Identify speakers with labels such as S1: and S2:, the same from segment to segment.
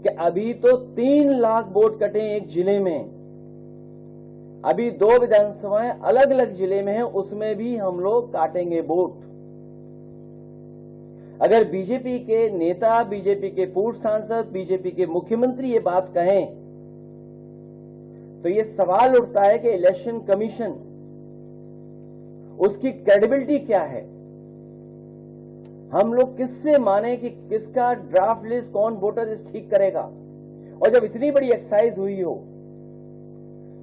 S1: कि अभी तो 3 लाख वोट कटे एक जिले में, अभी 2 विधानसभाएं अलग अलग जिले में हैं, उसमें भी हम लोग काटेंगे वोट। अगर बीजेपी के नेता, बीजेपी के पूर्व सांसद, बीजेपी के मुख्यमंत्री ये बात कहें तो ये सवाल उठता है कि इलेक्शन कमीशन, उसकी क्रेडिबिलिटी क्या है? हम लोग किससे माने कि किसका ड्राफ्ट लिस्ट कौन वोटर लिस्ट ठीक करेगा? और जब इतनी बड़ी एक्सरसाइज हुई हो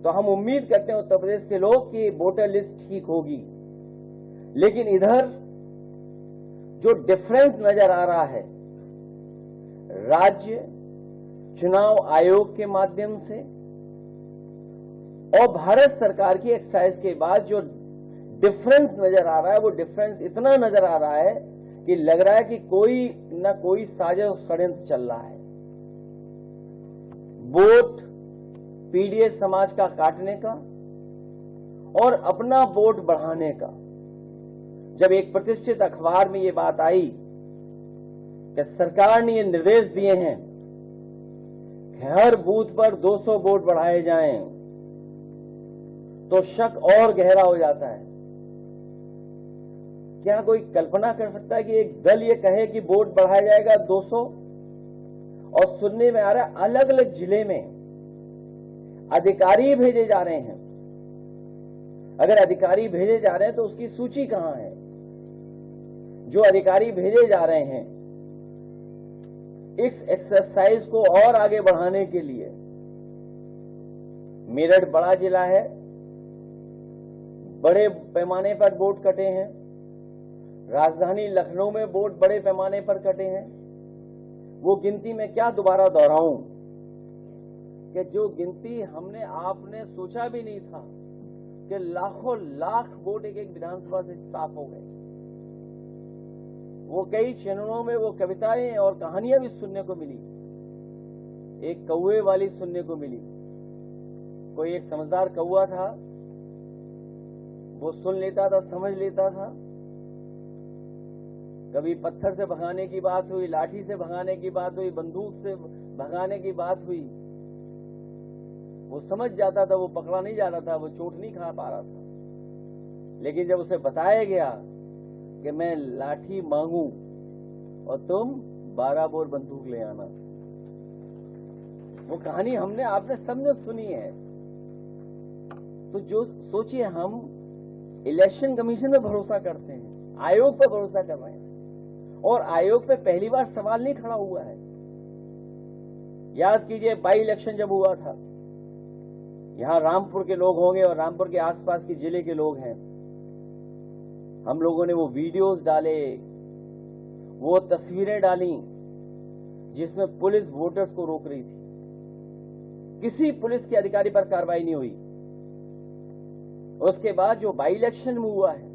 S1: तो हम उम्मीद करते हैं उत्तर प्रदेश के लोग कि वोटर लिस्ट ठीक होगी। लेकिन इधर जो डिफरेंस नजर आ रहा है राज्य चुनाव आयोग के माध्यम से और भारत सरकार की एक्सरसाइज के बाद जो डिफरेंस नजर आ रहा है, वो डिफरेंस इतना नजर आ रहा है कि लग रहा है कि कोई न कोई साजिश षड्यंत्र चल रहा है। वोट पीडीएस समाज का काटने का और अपना वोट बढ़ाने का। जब एक प्रतिष्ठित अखबार में ये बात आई कि सरकार ने ये निर्देश दिए हैं कि हर बूथ पर 200 वोट बढ़ाए जाएं, तो शक और गहरा हो जाता है। क्या कोई कल्पना कर सकता है कि एक दल ये कहे कि वोट बढ़ाया जाएगा 200, और सुनने में आ रहा है अलग अलग जिले में अधिकारी भेजे जा रहे हैं। अगर अधिकारी भेजे जा रहे हैं तो उसकी सूची कहां है? जो अधिकारी भेजे जा रहे हैं इस एक्सरसाइज को और आगे बढ़ाने के लिए, मेरठ बड़ा जिला है, बड़े पैमाने पर वोट कटे हैं, राजधानी लखनऊ में वोट बड़े पैमाने पर कटे हैं। वो गिनती में क्या दोबारा दोहराऊं कि जो गिनती हमने आपने सोचा भी नहीं था कि लाखों लाख वोट एक एक विधानसभा से साफ हो गए। वो कई चैनलों में वो कविताएं और कहानियां भी सुनने को मिली, एक कौवे वाली सुनने को मिली। कोई एक समझदार कौवा था, वो सुन लेता था, समझ लेता था। कभी पत्थर से भगाने की बात हुई, लाठी से भगाने की बात हुई, बंदूक से भगाने की बात हुई, वो समझ जाता था, वो पकड़ा नहीं जा रहा था, वो चोट नहीं खा पा रहा था। लेकिन जब उसे बताया गया कि मैं लाठी मांगू और तुम 12 बोर बंदूक ले आना, वो कहानी हमने आपने सबने सुनी है। तो जो सोचिए, हम इलेक्शन कमीशन पे भरोसा करते हैं, आयोग पर भरोसा कर रहे हैं, और आयोग पे पहली बार सवाल नहीं खड़ा हुआ है। याद कीजिए बाई इलेक्शन जब हुआ था, यहां रामपुर के लोग होंगे और रामपुर के आसपास के जिले के लोग हैं, हम लोगों ने वो वीडियोस डाले, वो तस्वीरें डाली जिसमें पुलिस वोटर्स को रोक रही थी। किसी पुलिस के अधिकारी पर कार्रवाई नहीं हुई। उसके बाद जो बाई इलेक्शन में हुआ है,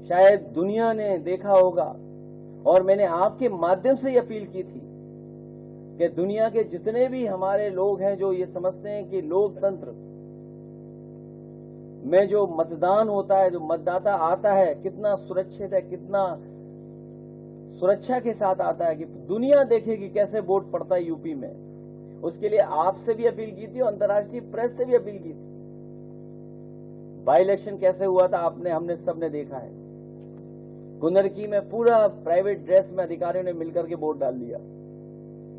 S1: शायद दुनिया ने देखा होगा, और मैंने आपके माध्यम से अपील की थी कि दुनिया के जितने भी हमारे लोग हैं जो ये समझते हैं कि लोकतंत्र में जो मतदान होता है, जो मतदाता आता है, कितना सुरक्षित है, कितना सुरक्षा के साथ आता है, कि दुनिया देखे कि कैसे वोट पड़ता है यूपी में। उसके लिए आपसे भी अपील की थी और अंतर्राष्ट्रीय प्रेस से भी अपील की थी। बाई इलेक्शन कैसे हुआ था आपने हमने सबने देखा है। कुंदरकी में पूरा प्राइवेट ड्रेस में अधिकारियों ने मिलकर के वोट डाल दिया,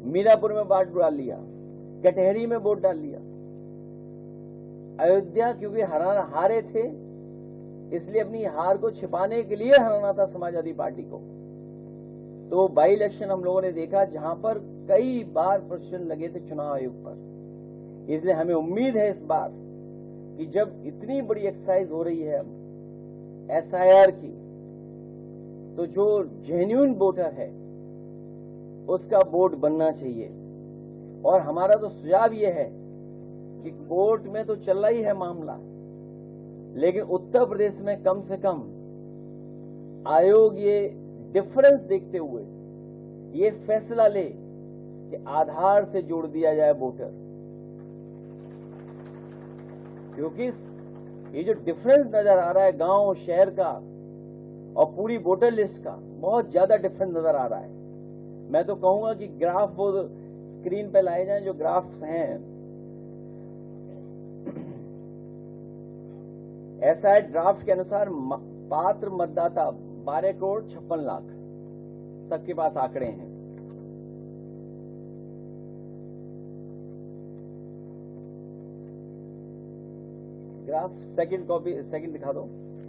S1: मीरापुर में वोट डाल लिया, कटहरी में वोट डाल लिया। अयोध्या क्योंकि हारे थे, इसलिए अपनी हार को छिपाने के लिए हराना था समाजवादी पार्टी को। तो बाई इलेक्शन हम लोगों ने देखा जहां पर कई बार प्रश्न लगे थे चुनाव आयोग पर। इसलिए हमें उम्मीद है इस बार कि जब इतनी बड़ी एक्सरसाइज हो रही है एसआईआर की, तो जो जेन्युइन वोटर है उसका वोट बनना चाहिए। और हमारा तो सुझाव यह है कि कोर्ट में तो चल रहा ही है मामला, लेकिन उत्तर प्रदेश में कम से कम आयोग ये डिफरेंस देखते हुए ये फैसला ले कि आधार से जोड़ दिया जाए वोटर। क्योंकि ये जो डिफरेंस नजर आ रहा है गांव शहर का और पूरी वोटर लिस्ट का, बहुत ज्यादा डिफरेंस नजर आ रहा है। मैं तो कहूंगा कि ग्राफ वो स्क्रीन पे लाए जाएं जो ग्राफ्स हैं। ऐसा ड्राफ्ट के अनुसार पात्र मतदाता 12,56,00,000 सबके पास आंकड़े हैं। ग्राफ सेकंड दिखा दो।